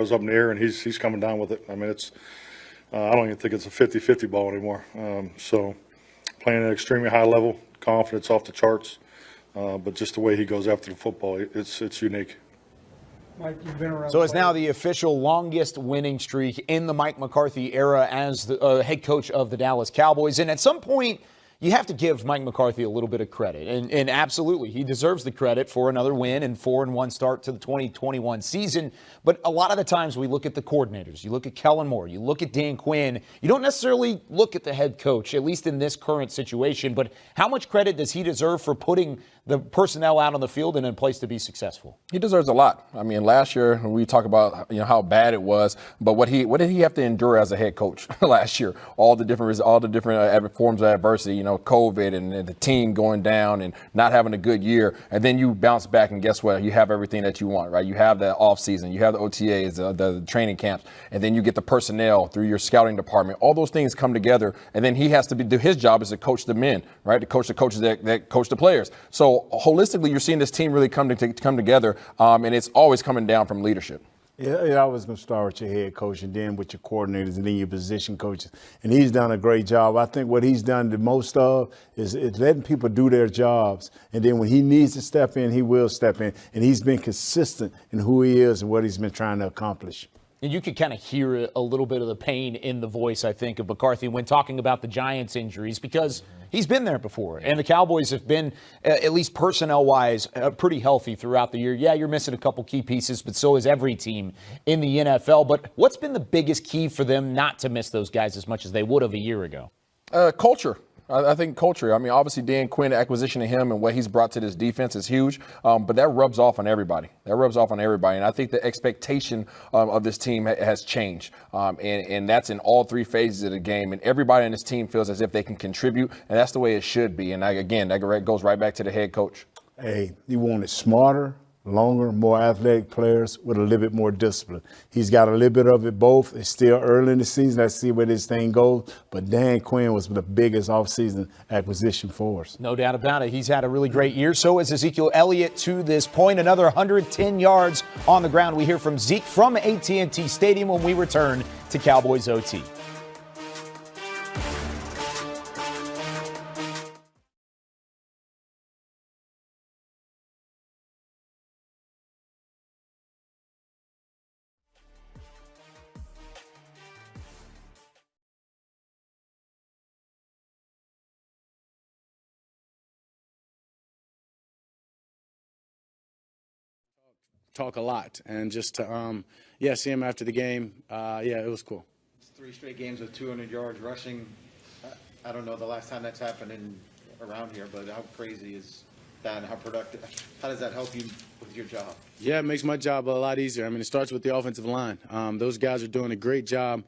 was up in the air, and he's coming down with it. I mean, it's I don't even think it's a 50-50 ball anymore. So playing at an extremely high level, confidence off the charts, but just the way he goes after the football, it's unique. Mike, you've been around. So it's now the official longest winning streak in the Mike McCarthy era as the head coach of the Dallas Cowboys. And at some point, you have to give Mike McCarthy a little bit of credit. And absolutely, he deserves the credit for another win and 4-1 start to the 2021 season. But a lot of the times we look at the coordinators. You look at Kellen Moore. You look at Dan Quinn. You don't necessarily look at the head coach, at least in this current situation. But how much credit does he deserve for putting the personnel out on the field and in place to be successful? He deserves a lot. I mean, last year we talk about how bad it was, but what did he have to endure as a head coach last year? All the different forms of adversity, COVID and the team going down and not having a good year, and then you bounce back and guess what? You have everything that you want, right? You have the off season, you have the OTAs, the training camps, and then you get the personnel through your scouting department. All those things come together, and then he has to do his job is to coach the men, right? To coach the coaches that coach the players. So holistically, you're seeing this team really come together, and it's always coming down from leadership. Yeah, I was going to start with your head coach and then with your coordinators and then your position coaches. And he's done a great job. I think what he's done the most of is letting people do their jobs. And then when he needs to step in, he will step in. And he's been consistent in who he is and what he's been trying to accomplish. And you could kind of hear a little bit of the pain in the voice, I think, of McCarthy when talking about the Giants' injuries because he's been there before. And the Cowboys have been, at least personnel-wise, pretty healthy throughout the year. Yeah, you're missing a couple key pieces, but so is every team in the NFL. But what's been the biggest key for them not to miss those guys as much as they would have a year ago? Culture. I think culture. I mean, obviously, Dan Quinn, acquisition of him and what he's brought to this defense is huge, but that rubs off on everybody. And I think the expectation of this team has changed, and that's in all three phases of the game. And everybody on this team feels as if they can contribute, and that's the way it should be. And again, that goes right back to the head coach. Hey, he wanted smarter, longer, more athletic players with a little bit more discipline. He's got a little bit of it both. It's still early in the season. Let's see where this thing goes. But Dan Quinn was the biggest offseason acquisition for us. No doubt about it. He's had a really great year. So is Ezekiel Elliott to this point. Another 110 yards on the ground. We hear from Zeke from AT&T Stadium when we return to Cowboys OT. Talk a lot, and just to see him after the game, it was cool. It's 3 straight games with 200 yards rushing. I don't know the last time that's happened around here, but how crazy is that and how productive? How does that help you with your job? Yeah, it makes my job a lot easier. I mean, it starts with the offensive line. Those guys are doing a great job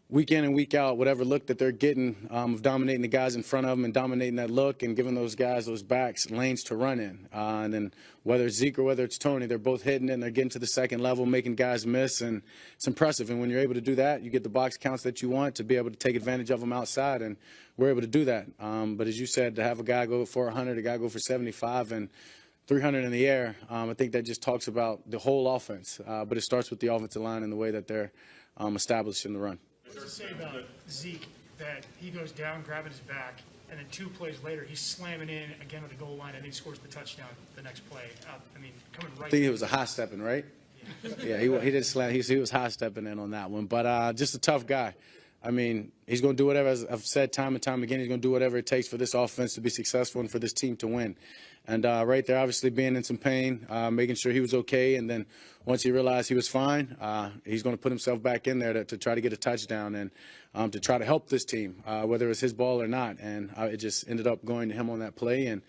week in and week out, whatever look that they're getting, of dominating the guys in front of them and dominating that look and giving those guys, those backs, lanes to run in. And then whether it's Zeke or whether it's Tony, they're both hitting it and they're getting to the second level, making guys miss, and it's impressive. And when you're able to do that, you get the box counts that you want to be able to take advantage of them outside, and we're able to do that. But as you said, to have a guy go for 100, a guy go for 75, and 300 in the air, I think that just talks about the whole offense. But it starts with the offensive line and the way that they're established in the run. What's to say about Zeke that he goes down, grabbing his back, and then 2 plays later, he's slamming in again at the goal line, and he scores the touchdown the next play. Coming right. I think it was a high stepping, right? Yeah, he did slam. He was high stepping in on that one, but just a tough guy. I mean, he's going to do whatever, as I've said time and time again, he's going to do whatever it takes for this offense to be successful and for this team to win. And right there, obviously being in some pain, making sure he was okay, and then once he realized he was fine, he's going to put himself back in there to try to get a touchdown and to try to help this team, whether it's his ball or not. And it just ended up going to him on that play. And,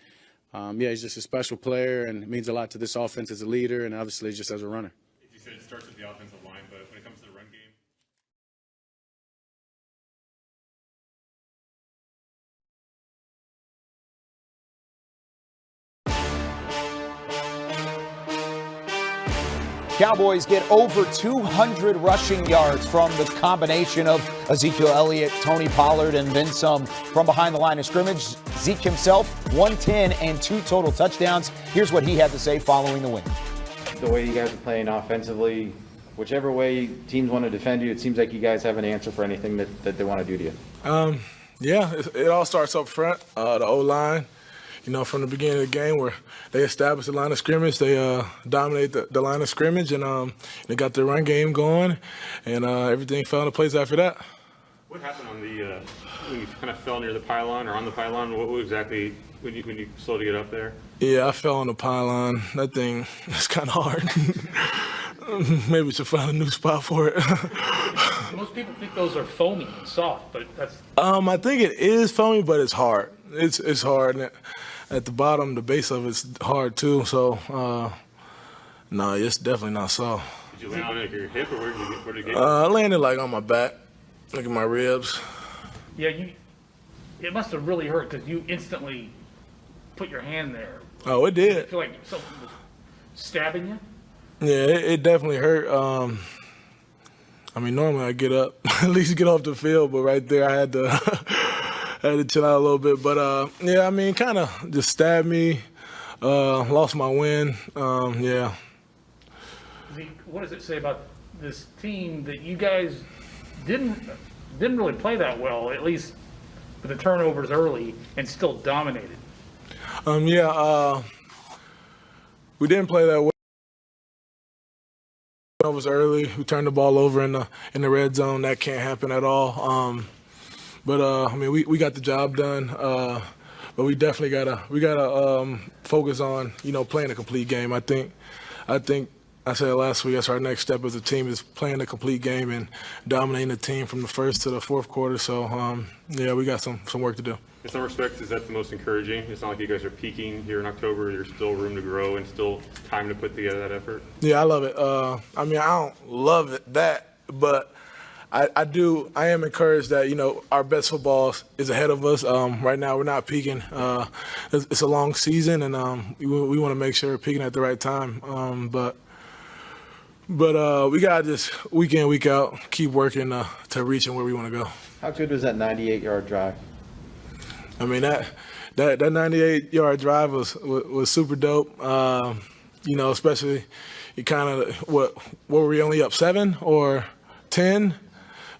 he's just a special player, and it means a lot to this offense as a leader and obviously just as a runner. You said it starts with the offensive line, but when it comes to the run game, Cowboys get over 200 rushing yards from the combination of Ezekiel Elliott, Tony Pollard, and then some from behind the line of scrimmage. Zeke himself, 110 and 2 total touchdowns. Here's what he had to say following the win. The way you guys are playing offensively, whichever way teams want to defend you, it seems like you guys have an answer for anything that they want to do to you. Yeah, it all starts up front, the O-line. From the beginning of the game where they established the line of scrimmage, they dominate the line of scrimmage, and they got their run game going, and everything fell into place after that. What happened on the when you kind of fell near the pylon or on the pylon? What exactly when you slowed to get up there? Yeah, I fell on the pylon. That thing is kind of hard. Maybe we should find a new spot for it. Most people think those are foamy and soft, but that's. I think it is foamy, but it's hard. It's hard. And at the bottom, the base of it's hard too. So, no, it's definitely not soft. Did you land on your hip, or where did you get? I landed like on my back. Look at my ribs. Yeah, it must have really hurt because you instantly put your hand there. Oh, it Did you did. feel like something was stabbing you? Yeah, it definitely hurt. Normally I get up, at least get off the field, but right there I had to had to chill out a little bit. But kind of just stabbed me. Lost my wind. Yeah. Zeke, what does it say about this team that you guys didn't really play that well, at least with the turnovers early, and still dominated? We didn't play that well. It was early. We turned the ball over in the red zone. That can't happen at all. We got the job done. But we definitely gotta focus on playing a complete game. I think I said last week that's our next step as a team is playing a complete game and dominating the team from the first to the fourth quarter. So we got some work to do. In some respects, is that the most encouraging? It's not like you guys are peaking here in October. There's still room to grow and still time to put together that effort. Yeah, I love it. I don't love it but I am encouraged that our best football is ahead of us. Right now we're not peaking. It's a long season, and we want to make sure we're peaking at the right time. But we gotta just week in, week out keep working to reaching where we want to go. How good was that 98-yard drive? That 98-yard drive was super dope. Especially you kind of what were we only up 7 or 10,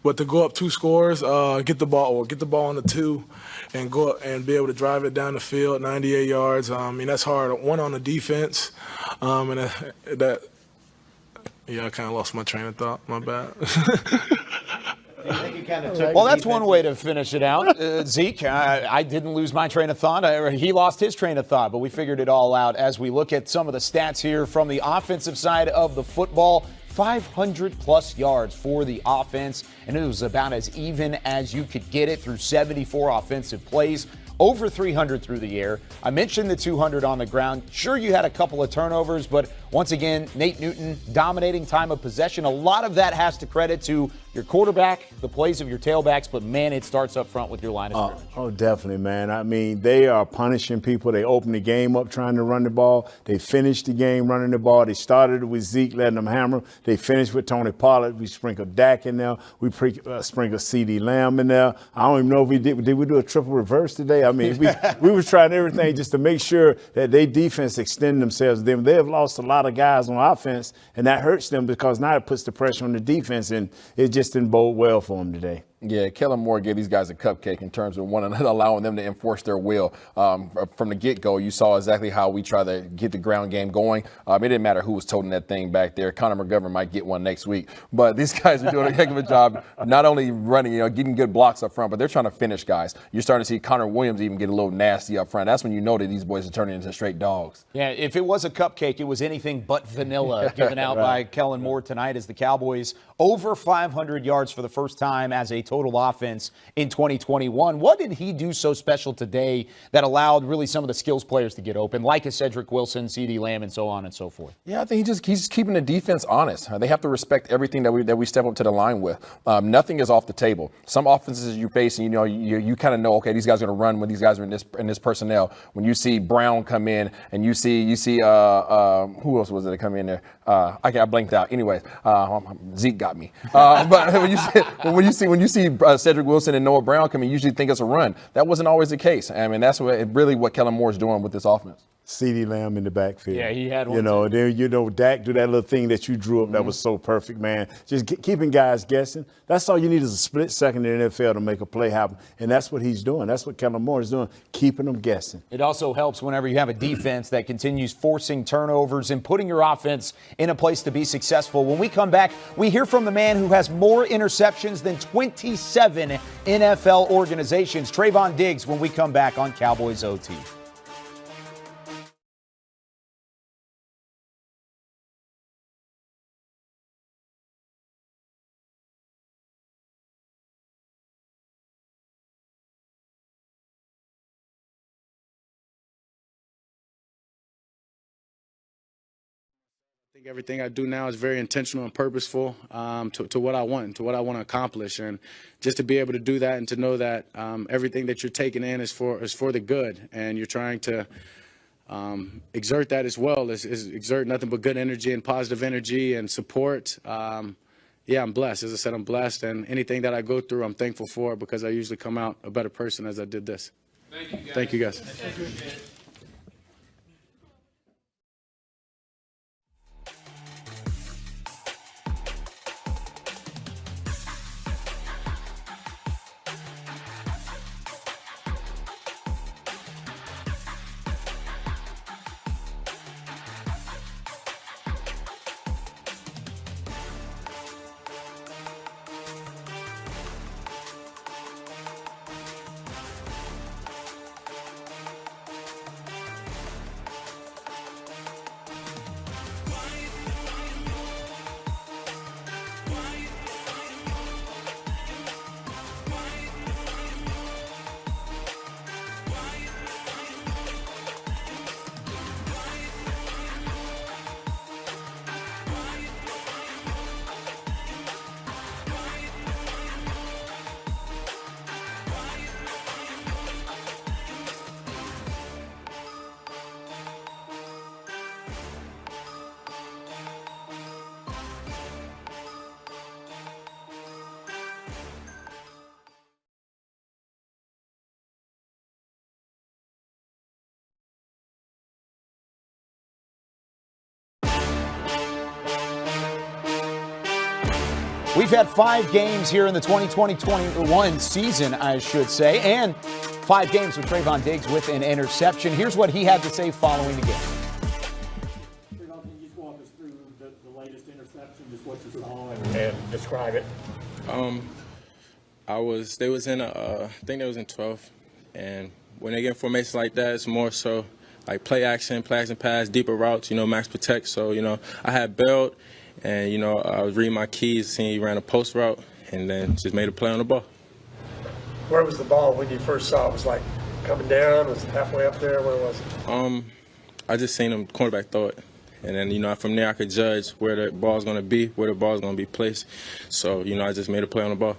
but to go up 2 scores, get the ball on the 2, and go up and be able to drive it down the field 98 yards. That's hard. One on the defense, and that. Yeah, I kind of lost my train of thought. My bad. Do you think you kind of took Well, the that's one defense- way to finish it out. Zeke, I didn't lose my train of thought. He lost his train of thought, but we figured it all out as we look at some of the stats here from the offensive side of the football. 500-plus yards for the offense, and it was about as even as you could get it through 74 offensive plays. Over 300 through the air. I mentioned the 200 on the ground. Sure, you had a couple of turnovers, but once again, Nate Newton dominating time of possession. A lot of that has to credit to your quarterback, the plays of your tailbacks, but man, it starts up front with your line of scrimmage. Oh, definitely, man. They are punishing people. They opened the game up trying to run the ball. They finished the game running the ball. They started with Zeke letting them hammer. They finished with Tony Pollard. We sprinkled Dak in there. We sprinkled CeeDee Lamb in there. I don't even know if we did we do a triple reverse today? We was trying everything just to make sure that their defense extend themselves. They have lost a lot of guys on offense, and that hurts them because now it puts the pressure on the defense, and it just didn't bode well for them today. Yeah, Kellen Moore gave these guys a cupcake in terms of allowing them to enforce their will. From the get-go, you saw exactly how we try to get the ground game going. It didn't matter who was toting that thing back there. Connor McGovern might get one next week. But these guys are doing a heck of a job, not only running, getting good blocks up front, but they're trying to finish guys. You're starting to see Connor Williams even get a little nasty up front. That's when you know that these boys are turning into straight dogs. Yeah, if it was a cupcake, it was anything but vanilla given out by Kellen Moore tonight as the Cowboys over 500 yards for the first time as a total offense in 2021. What did he do so special today that allowed really some of the skills players to get open, like a Cedric Wilson, CeeDee Lamb, and so on and so forth? Yeah, I think he's keeping the defense honest. They have to respect everything that we step up to the line with. Nothing is off the table. Some offenses you face, and you kind of know, okay, these guys are going to run when these guys are in this personnel. When you see Brown come in, and you see who else was it that come in there? I blanked out. Anyways, Zeke got me. But when you see Cedric Wilson and Noah Brown come in, you usually think it's a run. That wasn't always the case. That's what Kellen Moore is doing with this offense. CeeDee Lamb in the backfield. Yeah, he had one, You know, too. then, Dak do that little thing that you drew up that was so perfect, man. Just keeping guys guessing. That's all you need is a split second in the NFL to make a play happen. And that's what he's doing. That's what Kellen Moore is doing, keeping them guessing. It also helps whenever you have a defense that continues forcing turnovers and putting your offense in a place to be successful. When we come back, we hear from the man who has more interceptions than 27 NFL organizations, Trayvon Diggs, when we come back on Cowboys OT. I think everything I do now is very intentional and purposeful to what I want, to what I want to accomplish, and just to be able to do that and to know that everything that you're taking in is for the good, and you're trying to exert that as well, is exert nothing but good energy and positive energy and support. Yeah, I'm blessed. As I said, I'm blessed, and anything that I go through, I'm thankful for, because I usually come out a better person as I did this. Thank you, guys. We've had 5 games here in the 2020-21 season, I should say, and 5 games with Trayvon Diggs with an interception. Here's what he had to say following the game. Trayvon, can you just walk us through the latest interception, just what you saw and describe it? They was in I think they was in 12, and when they get formation like that, it's more so like play action pass, deeper routes, max protect. So, I had bailed, and, I was reading my keys, seeing he ran a post route, and then just made a play on the ball. Where was the ball when you first saw it? Was it like coming down? Was it halfway up there? Where was it? I just seen him cornerback throw it. And then, from there I could judge where the ball's going to be, where the ball's going to be placed. So, I just made a play on the ball.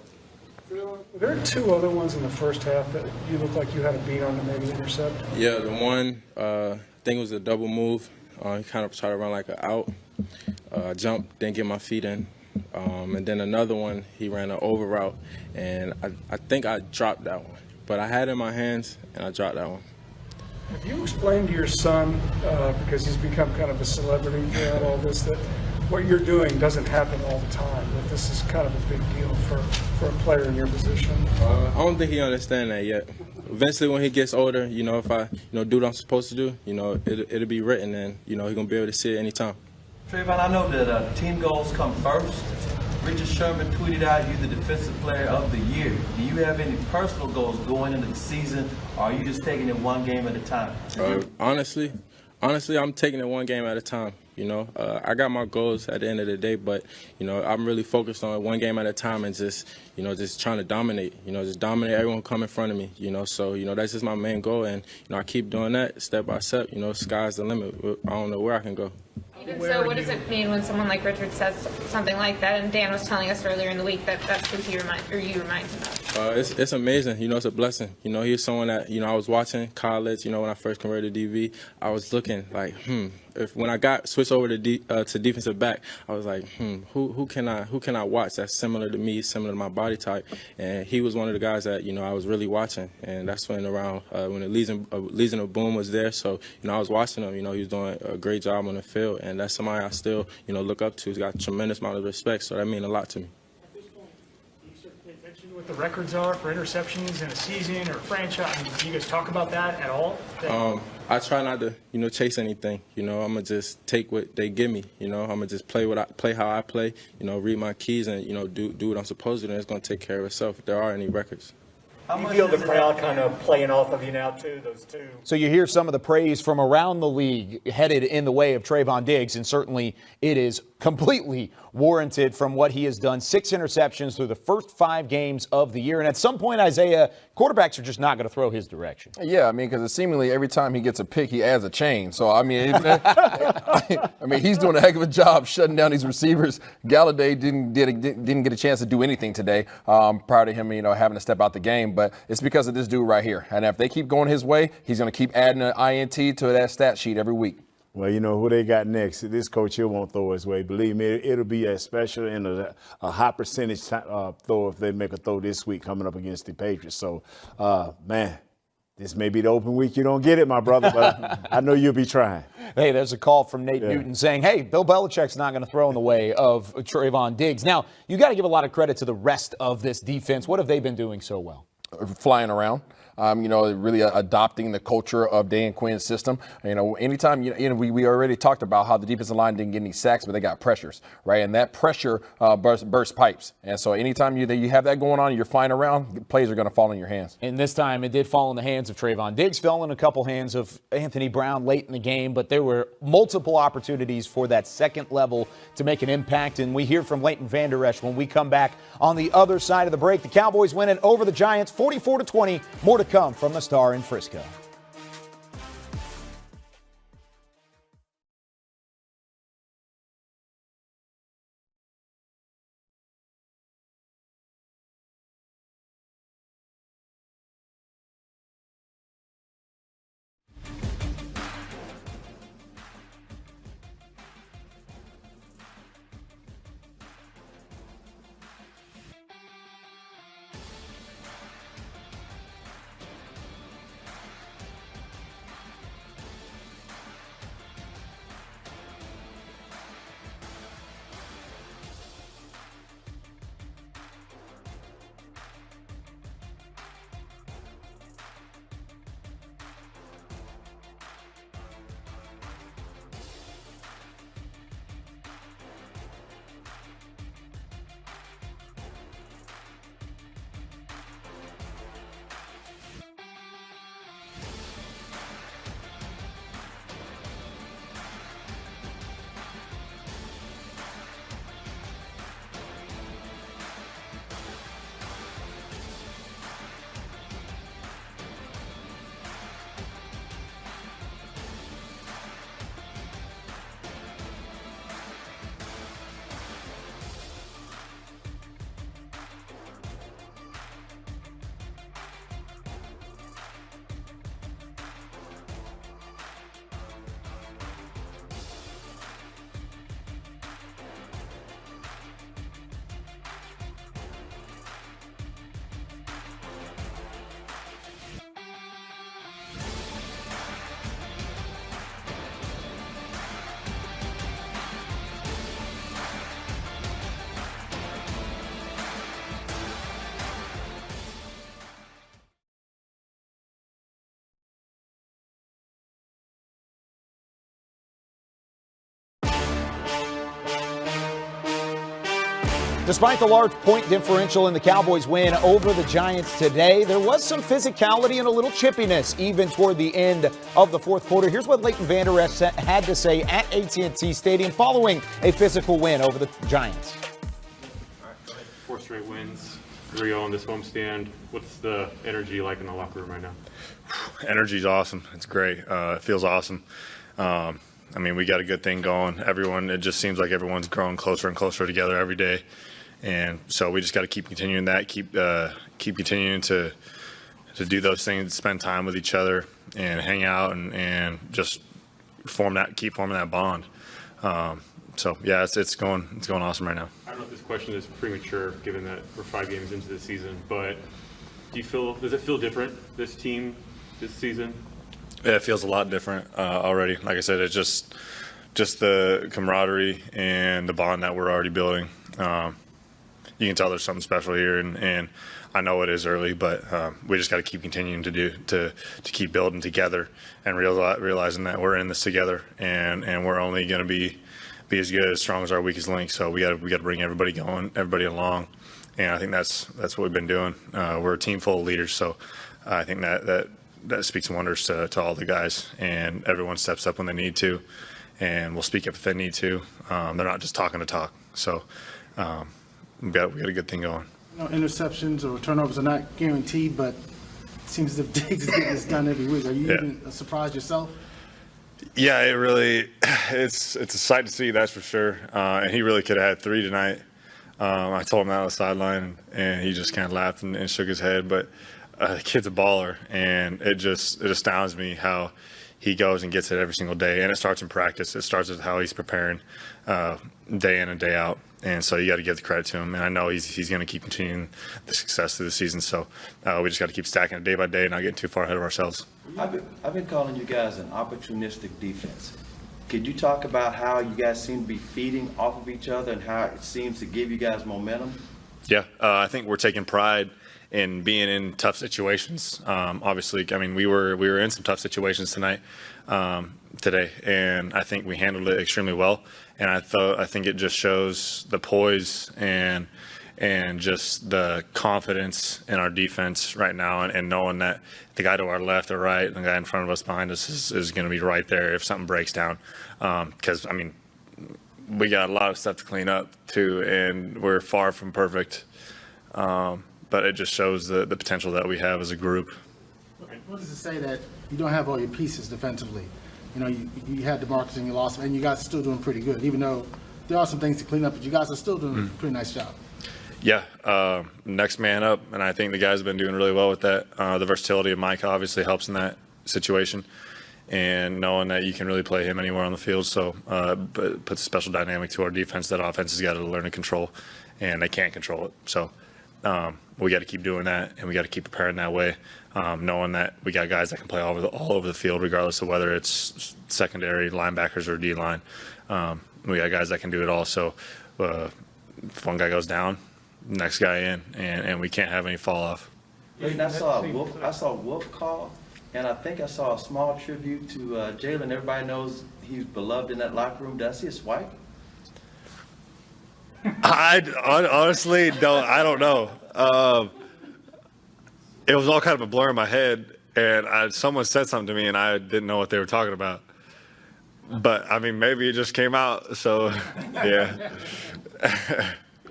Were there 2 other ones in the first half that you looked like you had a beat on to maybe intercept? Yeah, the one, I think it was a double move. He kind of tried to run like an out. Jumped, didn't get my feet in. And then another one, he ran an over route, and I think I dropped that one. But I had it in my hands, and I dropped that one. Have you explained to your son, because he's become kind of a celebrity throughout all this, that what you're doing doesn't happen all the time, that this is kind of a big deal for a player in your position? I don't think he understands that yet. Eventually, when he gets older, if I do what I'm supposed to do, it'll be written, and he's going to be able to see it anytime. Trayvon, I know that team goals come first. Richard Sherman tweeted out you the defensive player of the year. Do you have any personal goals going into the season, or are you just taking it one game at a time? Honestly, I'm taking it one game at a time. I got my goals at the end of the day, but, I'm really focused on it one game at a time and just trying to dominate, just dominate everyone come in front of me, so, that's just my main goal. And, I keep doing that step by step, sky's the limit. I don't know where I can go. Even so, what does it mean when someone like Richard says something like that? And Dan was telling us earlier in the week that that's who you remind him of. It's amazing. It's a blessing. He's someone that, I was watching college, when I first converted to DV. I was looking like, when I got switched over to defensive back, I was like, who can I watch that's similar to me, similar to my body type? And he was one of the guys that I was really watching, and that's when when the Legion of Boom was there. So I was watching him. He was doing a great job on the field, and that's somebody I still look up to. He's got a tremendous amount of respect, so that means a lot to me. What the records are for interceptions in a season or franchise? Do you guys talk about that at all? I try not to, chase anything. I'm gonna just take what they give me. I'm gonna just play how I play. Read my keys and do what I'm supposed to do, and it's gonna take care of itself if there are any records. You feel the crowd kind of playing off of you now, too, those two? So you hear some of the praise from around the league headed in the way of Trayvon Diggs, and certainly it is completely warranted from what he has done. 6 interceptions through the first 5 games of the year. And at some point, Isaiah, quarterbacks are just not going to throw his direction. Yeah, because seemingly every time he gets a pick, he adds a chain. So, he's doing a heck of a job shutting down these receivers. Galladay didn't get a chance to do anything today prior to him, having to step out the game. But it's because of this dude right here. And if they keep going his way, he's going to keep adding an INT to that stat sheet every week. Well, who they got next. This coach here won't throw his way. Believe me, it'll be a special and a high percentage throw if they make a throw this week coming up against the Patriots. So, man, this may be the open week. You don't get it, my brother, but I know you'll be trying. Hey, there's a call from Nate Newton saying, hey, Bill Belichick's not going to throw in the way of Trayvon Diggs. Now, you got to give a lot of credit to the rest of this defense. What have they been doing so well? Flying around. Really adopting the culture of Dan Quinn's system. Anytime, we already talked about how the defensive line didn't get any sacks, but they got pressures, right? And that pressure bursts pipes. And so anytime you have that going on, you're flying around, plays are going to fall in your hands. And this time it did fall in the hands of Trayvon Diggs, fell in a couple hands of Anthony Brown late in the game, but there were multiple opportunities for that second level to make an impact. And we hear from Leighton Vander Esch when we come back on the other side of the break. The Cowboys winning over the Giants 44-20. More to come from the Star in Frisco. Despite the large point differential in the Cowboys win over the Giants today, there was some physicality and a little chippiness even toward the end of the fourth quarter. Here's what Leighton Vander Esch had to say at AT&T Stadium following a physical win over the Giants. All right, go ahead. 4 straight wins, 3-0 on this homestand. What's the energy like in the locker room right now? Energy's awesome. It's great. It feels awesome. We got a good thing going. It just seems like everyone's growing closer and closer together every day. And so we just got to keep continuing that, keep continuing to do those things, spend time with each other and hang out and just keep forming that bond. So yeah, it's going awesome right now. I don't know if this question is premature, given that we're 5 games into the season, but does it feel different, this team, this season? Yeah, it feels a lot different already. Like I said, it's just the camaraderie and the bond that we're already building. You can tell there's something special here, and I know it is early, but we just got to keep continuing to keep building together and realizing that we're in this together, and we're only going to be as good, as strong as our weakest link. So we got to bring everybody going, everybody along, and I think that's what we've been doing. We're a team full of leaders, so I think that speaks wonders to all the guys, and everyone steps up when they need to, and will speak up if they need to. They're not just talking to talk. So we got a good thing going. Interceptions or turnovers are not guaranteed, but it seems as if Diggs is getting this done every week. Are you even surprised yourself? Yeah, it's a sight to see, that's for sure. And he really could have had 3 tonight. I told him that on the sideline, and he just kind of laughed and shook his head. But the kid's a baller, and it astounds me how he goes and gets it every single day. And it starts in practice. It starts with how he's preparing day in and day out. And so you got to give the credit to him. And I know he's going to keep continuing the success through the season. So we just got to keep stacking it day by day and not getting too far ahead of ourselves. I've been calling you guys an opportunistic defense. Could you talk about how you guys seem to be feeding off of each other and how it seems to give you guys momentum? Yeah, I think we're taking pride in being in tough situations. Obviously, I mean, we were in some tough situations today, and I think we handled it extremely well. And I think it just shows the poise and just the confidence in our defense right now, and knowing that the guy to our left or right and the guy in front of us behind us is going to be right there if something breaks down. Because, I mean, we got a lot of stuff to clean up too, and we're far from perfect. But it just shows the potential that we have as a group. What does it say that you don't have all your pieces defensively? You know, you had DeMarcus and you lost him, and you guys are still doing pretty good, even though there are some things to clean up, but you guys are still doing a pretty nice job. Yeah, next man up, and I think the guys have been doing really well with that. The versatility of Mike obviously helps in that situation, and knowing that you can really play him anywhere on the field. So but it puts a special dynamic to our defense that offense has got to learn to control, and they can't control it. So we got to keep doing that, and we got to keep preparing that way, knowing that we got guys that can play all over the field, regardless of whether it's secondary, linebackers, or D-line. We got guys that can do it all. So if one guy goes down, next guy in, and we can't have any fall off. I saw Wolf call, and I think I saw a small tribute to Jalen. Everybody knows he's beloved in that locker room. Did I see a swipe? I honestly don't. I don't know. It was all kind of a blur in my head, and someone said something to me, and I didn't know what they were talking about. But I mean, maybe it just came out. So, yeah.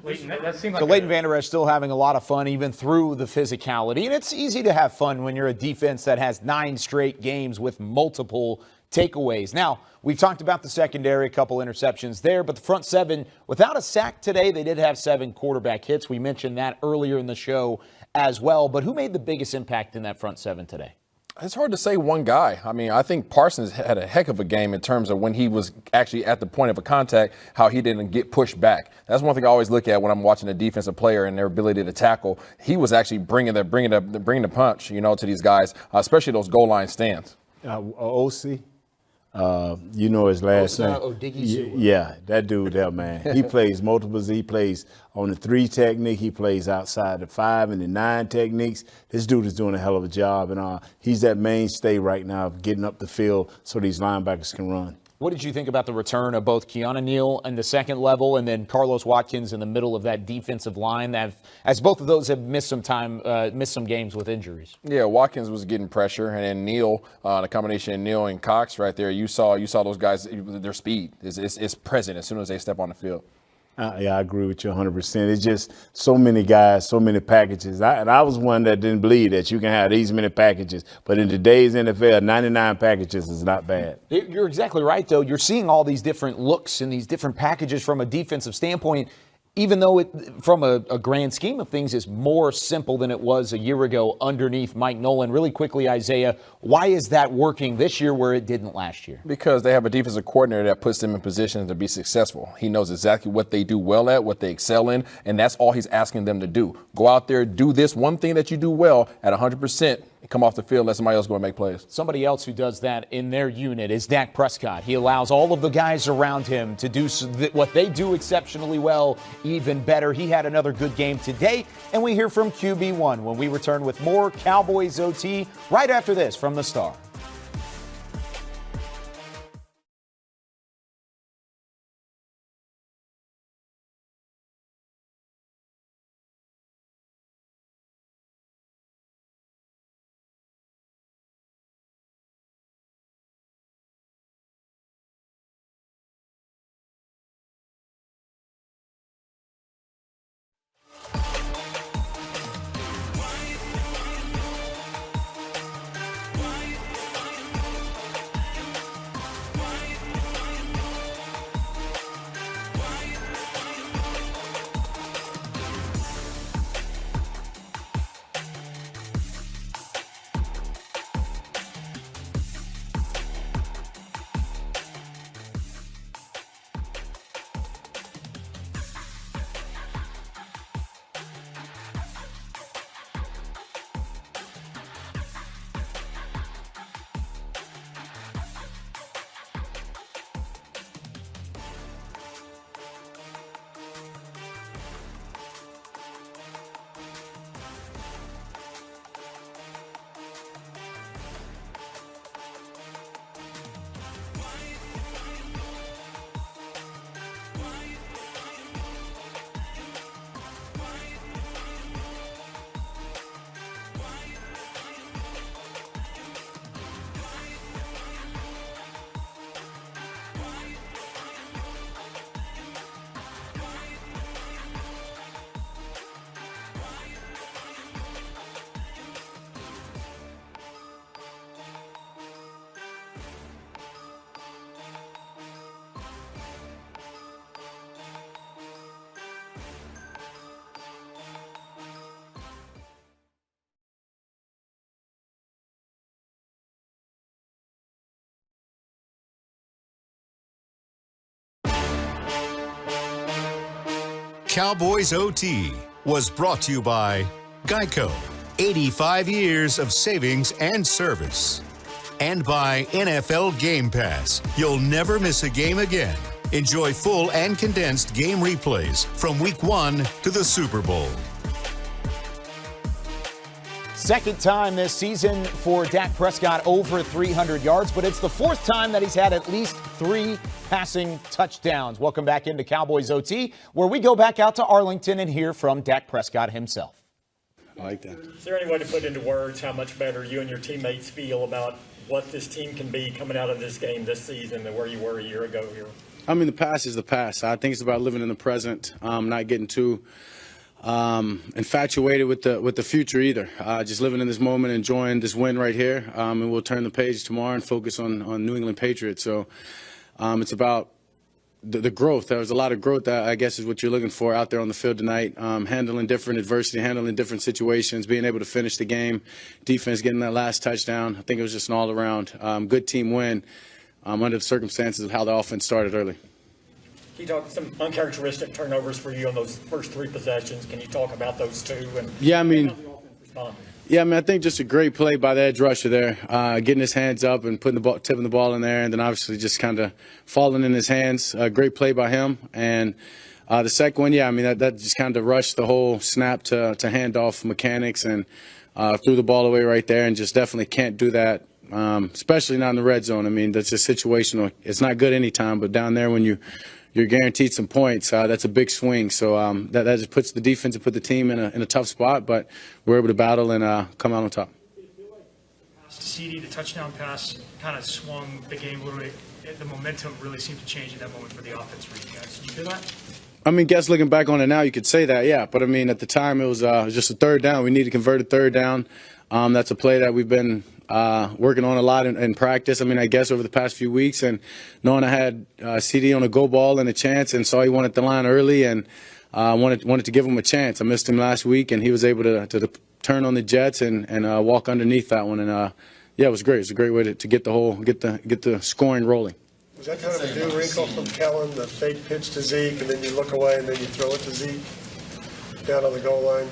So Leighton Vander Esch still having a lot of fun even through the physicality. And it's easy to have fun when you're a defense that has 9 straight games with multiple takeaways. Now, we've talked about the secondary, a couple interceptions there, but the front 7, without a sack today, they did have 7 quarterback hits. We mentioned that earlier in the show as well. But who made the biggest impact in that front 7 today? It's hard to say one guy. I mean, I think Parsons had a heck of a game in terms of when he was actually at the point of a contact, how he didn't get pushed back. That's one thing I always look at when I'm watching a defensive player and their ability to tackle. He was actually bringing the punch, to these guys, especially those goal line stands. OC. You know his last name. Yeah, that dude there, man. He plays multiples. He plays on the 3 technique. He plays outside the 5 and the 9 techniques. This dude is doing a hell of a job, and he's that mainstay right now of getting up the field so these linebackers can run. What did you think about the return of both Keanu Neal in the second level and then Carlos Watkins in the middle of that defensive line, as both of those have missed some games with injuries? Yeah, Watkins was getting pressure, and then Neal, the combination of Neal and Cox right there, you saw those guys, their speed is present as soon as they step on the field. Yeah, I agree with you 100%. It's just so many guys, so many packages. I was one that didn't believe that you can have these many packages. But in today's NFL, 99 packages is not bad. You're exactly right, though. You're seeing all these different looks and these different packages from a defensive standpoint. even though it, from a grand scheme of things, is more simple than it was a year ago underneath Mike Nolan. Really quickly, Isaiah, why is that working this year where it didn't last year? Because they have a defensive coordinator that puts them in position to be successful. He knows exactly what they do well at, what they excel in, and that's all he's asking them to do. Go out there, do this one thing that you do well at 100%, and come off the field, let somebody else go and make plays. Somebody else who does that in their unit is Dak Prescott. He allows all of the guys around him to do what they do exceptionally well even better. He had another good game today, and we hear from QB1 when we return with more Cowboys OT right after this from the Star. Cowboys OT was brought to you by Geico, 85 years of savings and service. And by NFL Game Pass. You'll never miss a game again. Enjoy full and condensed game replays from Week 1 to the Super Bowl. Second time this season for Dak Prescott over 300 yards, but it's the fourth time that he's had at least 3 passing touchdowns. Welcome back into Cowboys OT, where we go back out to Arlington and hear from Dak Prescott himself. I like that. Is there any way to put into words how much better you and your teammates feel about what this team can be coming out of this game this season than where you were a year ago here? I mean, the past is the past. I think it's about living in the present, not getting too infatuated with the future either. Just living in this moment, enjoying this win right here, and we'll turn the page tomorrow and focus on New England Patriots. So it's about the growth. There was a lot of growth, that I guess is what you're looking for out there on the field tonight, handling different adversity, handling different situations, being able to finish the game, defense getting that last touchdown. I think it was just an all-around good team win under the circumstances of how the offense started early. Can you talk some uncharacteristic turnovers for you on those first 3 possessions? Can you talk about those 2? And Yeah, I mean, how the offense responded? Yeah, I mean, I think just a great play by the edge rusher there, getting his hands up and putting the ball, tipping the ball in there, and then obviously just kind of falling in his hands. Great play by him. And the second one, yeah, I mean, that just kind of rushed the whole snap to handoff mechanics and threw the ball away right there, and just definitely can't do that, especially not in the red zone. I mean, that's just situational. It's not good anytime, but down there when you're guaranteed some points, that's a big swing. So that just puts the defense and put the team in a tough spot, but we're able to battle and come out on top. Pass to CD, the touchdown pass kind of swung the game a little bit. The momentum really seemed to change in that moment for the offense for you guys. Did you feel that? I mean, guess looking back on it now, you could say that, yeah. But, I mean, at the time, it was just a third down. We needed to convert a third down. That's a play that we've been working on a lot in practice. I mean, I guess over the past few weeks, and knowing I had CD on a go ball and a chance and saw he won at the line early, and wanted to give him a chance. I missed him last week, and he was able to turn on the Jets and walk underneath that one. And yeah, it was great. It was a great way to get the scoring rolling. Was that kind of a new wrinkle from Kellen, the fake pitch to Zeke, and then you look away and then you throw it to Zeke down on the goal line?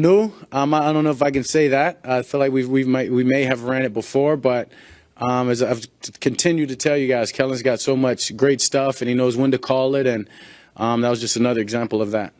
No, I don't know if I can say that. I feel like we may have ran it before, but as I've continued to tell you guys, Kellen's got so much great stuff, and he knows when to call it, and that was just another example of that.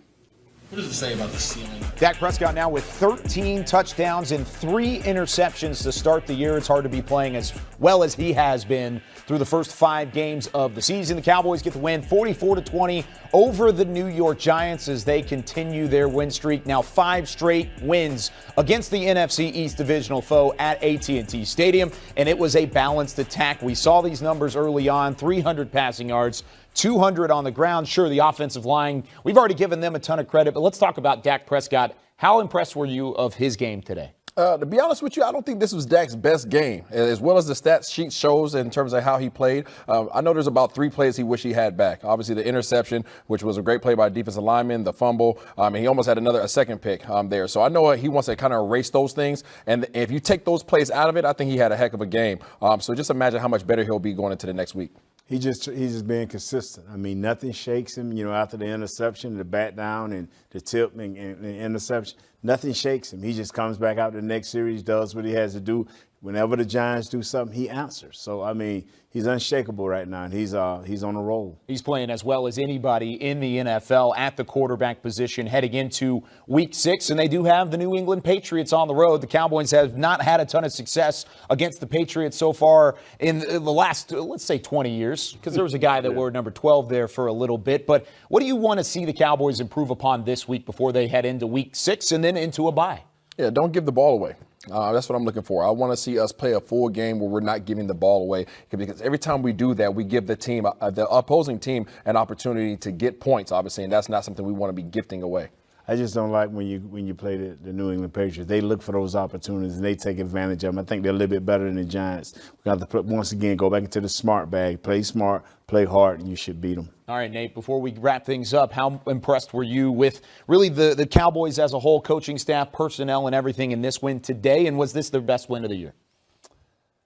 What does it say about the ceiling? Dak Prescott now with 13 touchdowns and 3 interceptions to start the year. It's hard to be playing as well as he has been through the first 5 games of the season. The Cowboys get the win 44-20 over the New York Giants as they continue their win streak. Now 5 straight wins against the NFC East divisional foe at AT&T Stadium, and it was a balanced attack. We saw these numbers early on, 300 passing yards, 200 on the ground. Sure, the offensive line, we've already given them a ton of credit, but let's talk about Dak Prescott. How impressed were you of his game today? To be honest with you, I don't think this was Dak's best game, as well as the stat sheet shows in terms of how he played. I know there's about 3 plays he wish he had back. Obviously, the interception, which was a great play by a defensive lineman, the fumble, and he almost had a second pick there. So I know he wants to kind of erase those things, and if you take those plays out of it, I think he had a heck of a game. So just imagine how much better he'll be going into the next week. He's just being consistent. I mean, nothing shakes him, after the interception, the bat down and the tip and the interception. Nothing shakes him. He just comes back out the next series, does what he has to do. Whenever the Giants do something, he answers. So, I mean, he's unshakable right now, and he's on a roll. He's playing as well as anybody in the NFL at the quarterback position heading into Week 6, and they do have the New England Patriots on the road. The Cowboys have not had a ton of success against the Patriots so far in the last, let's say, 20 years, because there was a guy that wore number 12 there for a little bit. But what do you want to see the Cowboys improve upon this week before they head into Week 6 and then into a bye? Yeah, don't give the ball away. That's what I'm looking for. I want to see us play a full game where we're not giving the ball away, because every time we do that, we give the opposing team an opportunity to get points, obviously, and that's not something we want to be gifting away. I just don't like when you play the New England Patriots. They look for those opportunities, and they take advantage of them. I think they're a little bit better than the Giants. We got to, once again, go back into the smart bag. Play smart, play hard, and you should beat them. All right, Nate, before we wrap things up, how impressed were you with really the Cowboys as a whole, coaching staff, personnel, and everything in this win today? And was this their best win of the year?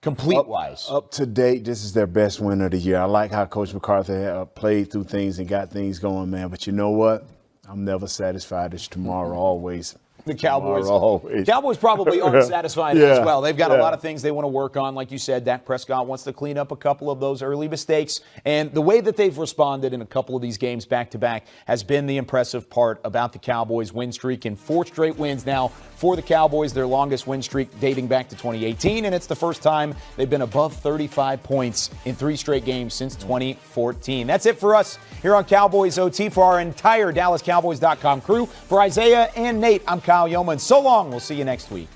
Complete-wise. Up to date, this is their best win of the year. I like how Coach McCarthy played through things and got things going, man. But you know what? I'm never satisfied. It's tomorrow, always. The Cowboys probably aren't satisfied as well. They've got a lot of things they want to work on. Like you said, Dak Prescott wants to clean up a couple of those early mistakes. And the way that they've responded in a couple of these games back-to-back has been the impressive part about the Cowboys' win streak. And 4 straight wins now for the Cowboys, their longest win streak dating back to 2018. And it's the first time they've been above 35 points in 3 straight games since 2014. That's it for us here on Cowboys OT. For our entire DallasCowboys.com crew, for Isaiah and Nate, I'm Kyle Yeoman. So long. We'll see you next week.